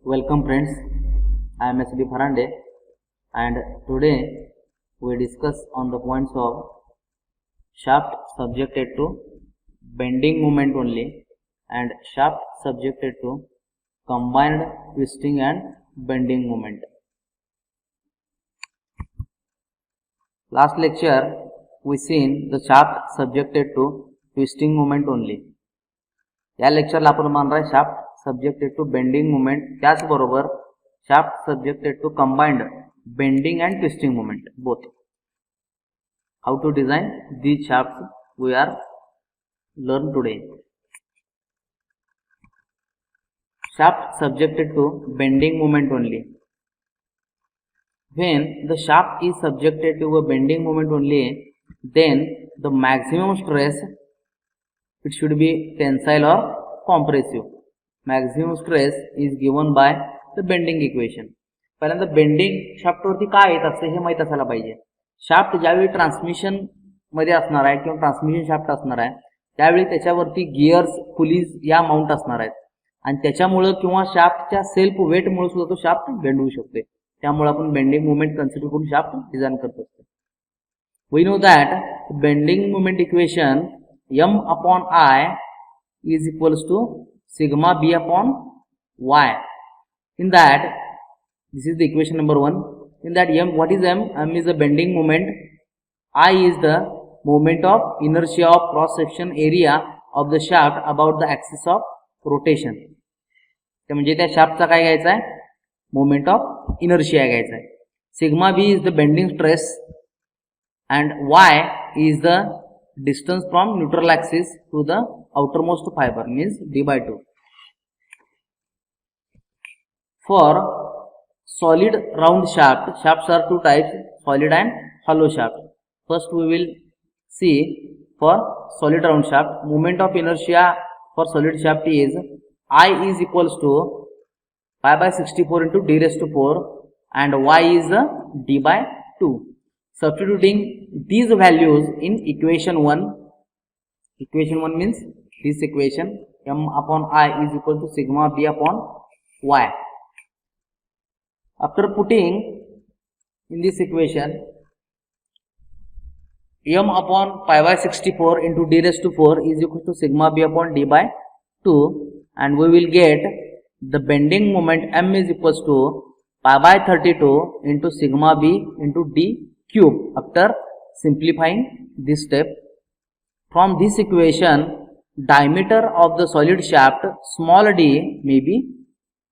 Welcome friends, I am S.D. Farande and today we discuss on the points of shaft subjected to bending moment only and shaft subjected to combined twisting and bending moment. Last lecture we seen the shaft subjected to twisting moment only. या लेक्चरला आपण मानणार आहे shaft subjected to bending moment, त्याचबरोबर shaft subjected to combined bending and twisting moment both. How to design these shaft we are learn today. Shaft subjected to bending moment only. When the shaft is subjected to a bending moment only, then the maximum stress, it should be tensile or compressive. Maximum stress is given by the bending equation. पहिल्यांदा bending shaft वरती काय येत असते हे माहित असायला पाहिजे. Shaft ज्यावेळी transmission मध्ये असणार आहे किंवा ट्रान्समिशन शाफ्ट असणार आहे त्यावेळी त्याच्यावरती गिअर्स, पुलीज या माउंट असणार आहेत आणि त्याच्यामुळे किंवा शाफ्टच्या सेल्फ वेट मुळे सुद्धा तो शाफ्ट बेंड होऊ शकते. त्यामुळे आपण बेंडिंग मुवमेंट कन्सिडर करून शाफ्ट डिझाइन करत असतो. We know that bending moment equation m upon I is equals to sigma b upon y. In that, this is the equation number 1. In that what is m? M is the bending moment. I is the moment of inertia of cross section area of the shaft about the axis of rotation. म्हणजे त्या शाफ्टचा काय घ्यायचा आहे? Moment of inertia घ्यायचा आहे. Sigma b is the bending stress and y is the distance from neutral axis to the outermost fiber, means d by 2. For solid round shaft, shafts are two types, solid and hollow shaft. First we will see for solid round shaft, moment of inertia for solid shaft is I is equals to pi by 64 into d raised to 4 and y is d by 2. Substituting these values in equation 1. Equation 1 means this equation m upon I is equal to sigma b upon y. After putting in this equation m upon pi by 64 into d raised to 4 is equal to sigma b upon d by 2 and we will get the bending moment m is equals to pi by 32 into sigma b into d cube. After simplifying this step, from this equation diameter of the solid shaft small d may be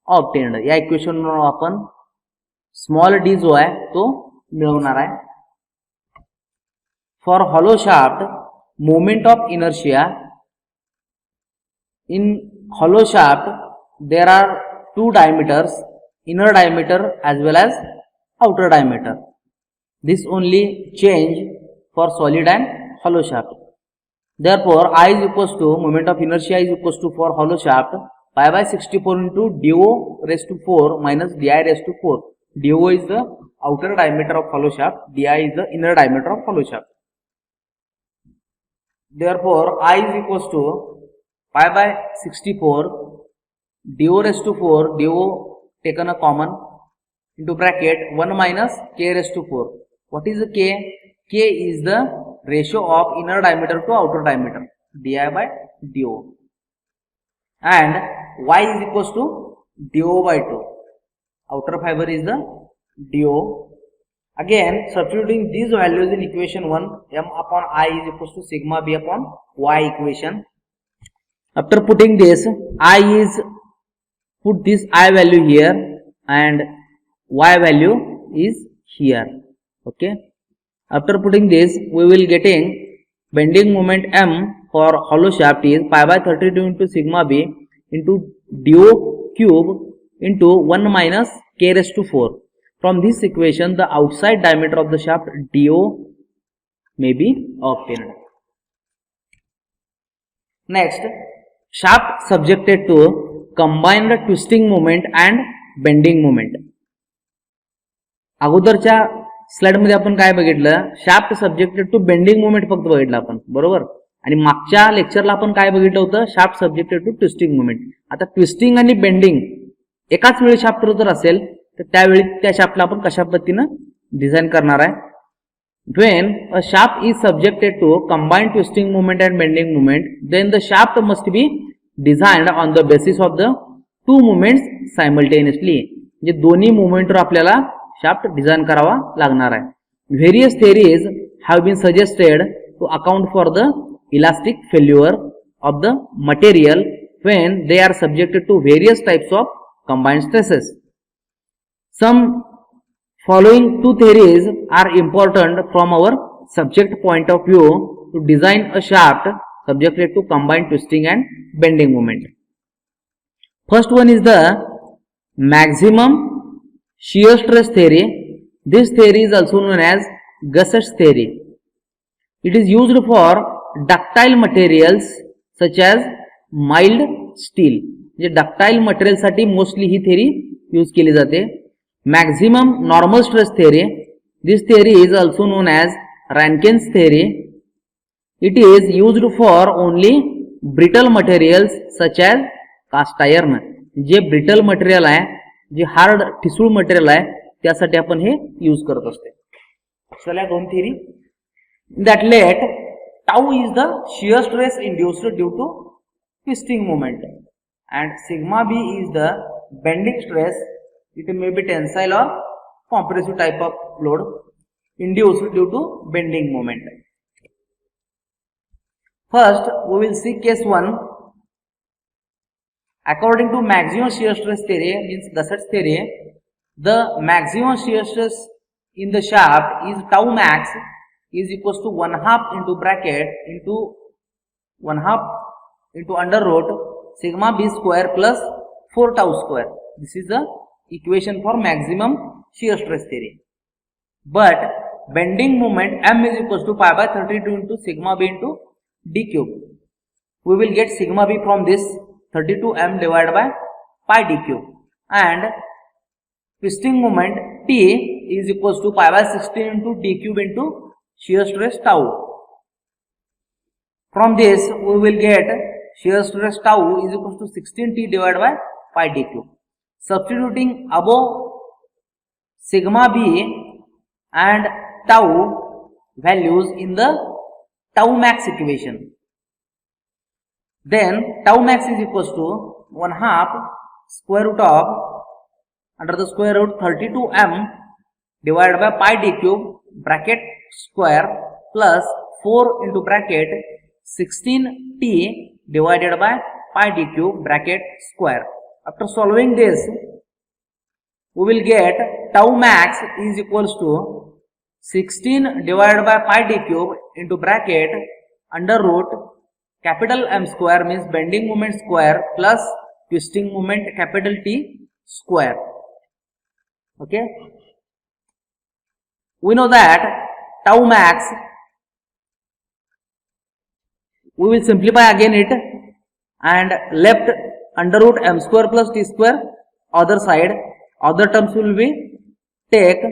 obtained. या equation वरून आपण small d जो आहे तो मिळवणार आहे. For hollow shaft, moment of inertia in hollow shaft there are two diameters, inner diameter as well as outer diameter. This only change for solid and hollow shaft. Therefore, I is equals to moment of inertia is equals to for hollow shaft pi by 64 into do raised to 4 minus di raised to 4. Do is the outer diameter of hollow shaft, di is the inner diameter of hollow shaft. Therefore, I is equals to pi by 64 do raised to 4, do taken a common into bracket 1 minus k raised to 4. What is the k? K is the ratio of inner diameter to outer diameter, di by do, and y is equals to do by 2. Outer fiber is the do. Again, substituting these values in equation 1, m upon I is equals to sigma b upon y equation. After putting this, I is put this I value here and y value is here. Okay, after putting this we will getting bending moment m for hollow shaft is pi by 32 into sigma b into do cube into 1 minus k raised to 4. From this equation the outside diameter of the shaft do may be obtained. Next, shaft subjected to combined twisting moment and bending moment. अगोदरच्या slide मध्ये आपण काय बघितलं? Shaft subjected to bending moment फक्त बघितलं आपण, बरोबर. आणि मागच्या लेक्चरला आपण काय बघितलं होतं? Shaft subjected to twisting moment. आता ट्विस्टिंग आणि बेंडिंग एकाच वेळी शाफ्ट जर असेल तर त्यावेळी त्या शाफ्टला आपण कशा पद्धतीनं डिझाईन करणार आहे. When a shaft is subjected to combined twisting moment and bending moment, then the shaft must be designed on the basis of the two movements simultaneously. म्हणजे दोन्ही मुवमेंटवर आपल्याला शाफ्ट डिझाईन करावा लागणार आहे. Various theories have been suggested to account for the elastic failure of the material when they are subjected to various types of combined stresses. Some following two theories are important from our subject point of view to design a shaft subjected to combined twisting and bending moment. First one is the maximum shear stress theory. This theory is also known as Gusset's theory. It is used for ductile materials such as mild steel. म्हणजे ductile material साठी mostly ही theory use केली जाते. Maximum normal stress theory. This theory is also known as Rankine's theory. It is used for only brittle materials such as cast iron. J brittle material आहे, जे hard ठिसूळ material आहे, त्यासाठी आपण हे use करत असतो. चला दोन theory. That let tau is the shear stress induced due to twisting moment and sigma b is the bending stress. It may be tensile or compressive type of load induced due to bending moment. First, we will see case 1. According to maximum shear stress theory, means Gusset's theory, the maximum shear stress in the shaft is tau max is equals to 1/2 into bracket into 1/2 into under root sigma b square plus 4 tau square. This is the equation for maximum shear stress theory. But bending moment m is equals to pi by 32 into sigma b into d cube. We will get sigma b from this 32m divided by pi d cube, and twisting moment T is equals to pi by 16 into d cube into shear stress tau. From this we will get shear stress tau is equals to 16T divided by pi d cube. Substituting above sigma b and tau values in the tau max equation, then tau max is equals to 1/2 square root of under the square root 32m divided by pi d cube bracket square plus 4 into bracket 16t divided by pi d cube bracket square. After solving this, we will get tau max is equals to 16 divided by pi d cube into bracket under root capital M square means bending moment square plus twisting moment capital T square. Okay. We know that tau max, we will simplify again it and left under root m square plus t square other side, other terms will be take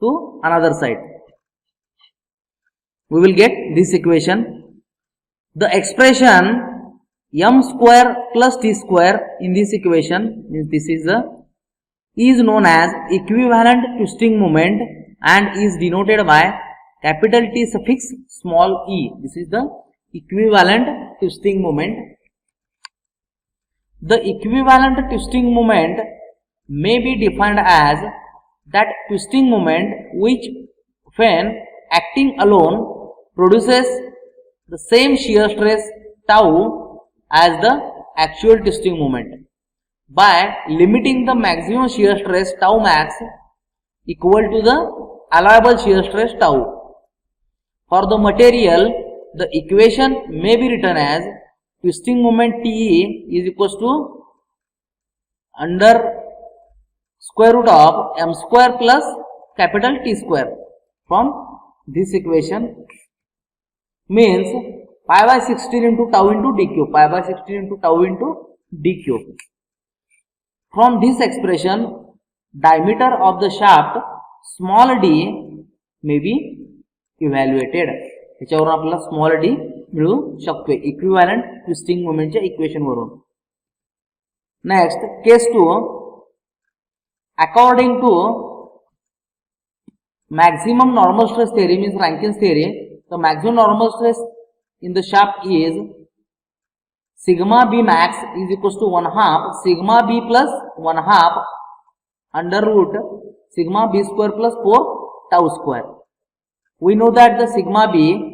to another side. We will get this equation. The expression m square plus t square in this equation means this is known as equivalent twisting moment and is denoted by capital T suffix small e. This is the equivalent twisting moment. The equivalent twisting moment may be defined as that twisting moment which, when acting alone, produces the same shear stress tau as the actual twisting moment by limiting the maximum shear stress tau max equal to the allowable shear stress tau. For the material, the equation may be written as twisting moment Te is equals to under square root of m square plus capital T square. From this equation means pi by 16 into tau into d cube, pi by 16 into tau into d cube. From this expression, diameter of the shaft small d may be evaluated. ह्याच्यावरून आपल्याला small D मिळू शकतो equivalent twisting मोमेंटच्या equation वरून. Next, case 2. According to maximum normal stress theory, means Rankin's theory, the maximum normal stress in the shaft is sigma b max is equals to 1/2 sigma b plus 1/2 under root sigma b square plus 4 tau square. We know that the sigma b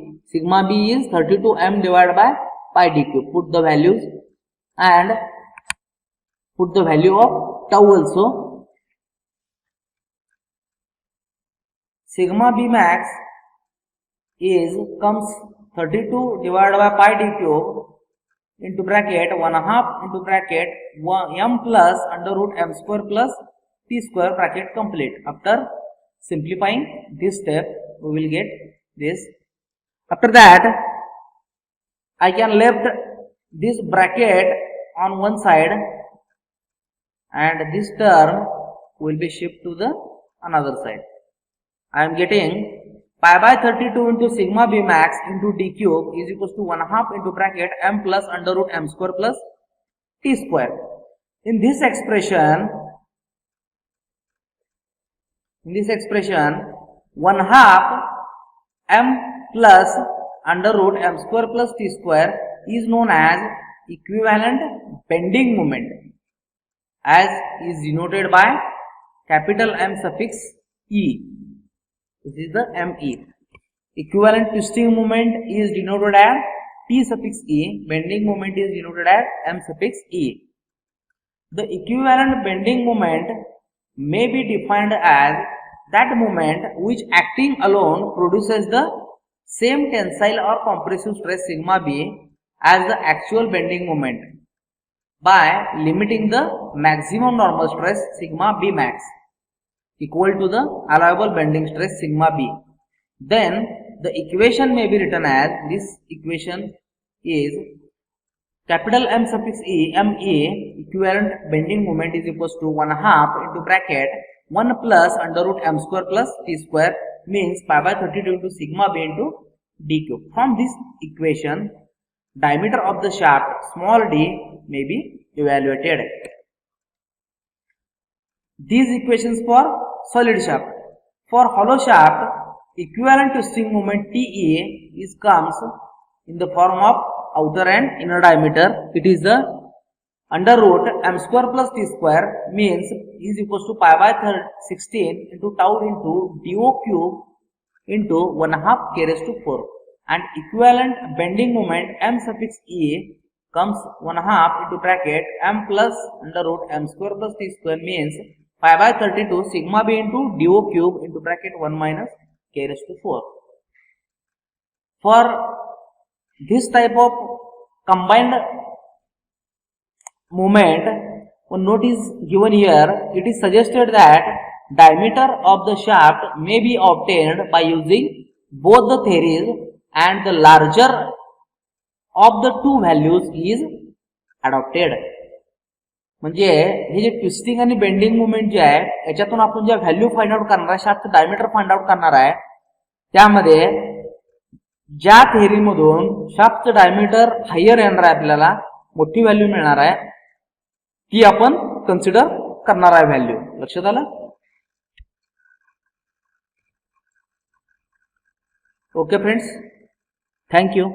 is 32 m divided by pi d cube. Put the values and put the value of tau also. Sigma b max comes 32 divided by pi d cube into bracket 1/2 into bracket m plus under root m square plus t square bracket complete. After simplifying this step, we will get this. After that, I can left this bracket on one side and this term will be shifted to the another side. I am getting pi by 32 into sigma b max into d cube is equals to 1/2 into bracket m plus under root m square plus t square. In this expression 1/2 m plus under root m square plus t square is known as equivalent bending moment, as is denoted by capital M suffix E. This is the ME. Equivalent twisting moment is denoted as T suffix E. Bending moment is denoted as M suffix E. The equivalent bending moment may be defined as that moment which acting alone produces the same tensile or compressive stress sigma b as the actual bending moment by limiting the maximum normal stress sigma b max equal to the allowable bending stress sigma b. Then the equation may be written as this equation is capital M suffix E, ME, equivalent bending moment is equals to 1/2 into bracket 1 plus under root m square plus t square means pi by 32 into sigma b into d cube. From this equation, diameter of the shaft small d may be evaluated. These equations for solid shaft. For hollow shaft, equivalent twisting moment TE comes in the form of outer and inner diameter. It is the under root m square plus t square means is equals to pi by 16 into tau into do cube into 1/2 k raised to 4, and equivalent bending moment m suffix E comes 1/2 into bracket m plus under root m square plus t square means pi by 32 sigma b into do cube into bracket 1 minus k raised to 4. For this type of combined moment, one note is given here. It is suggested that diameter of the shaft may be obtained by using both the theories and the larger of the two values is adopted. म्हणजे हे जे twisting आणि bending movement जे आहे याच्यातून आपण ज्या value find out करणार आहे, shaft diameter find out करणार आहे, त्यामध्ये ज्या थेअरी मधून शाफ्ट डायमीटर हायर येणार आहे, आपल्याला मोठी व्हॅल्यू मिळणार आहे, ती आपण कन्सिडर करणार आहे व्हॅल्यू. लक्षात आलं? Okay friends, thank you.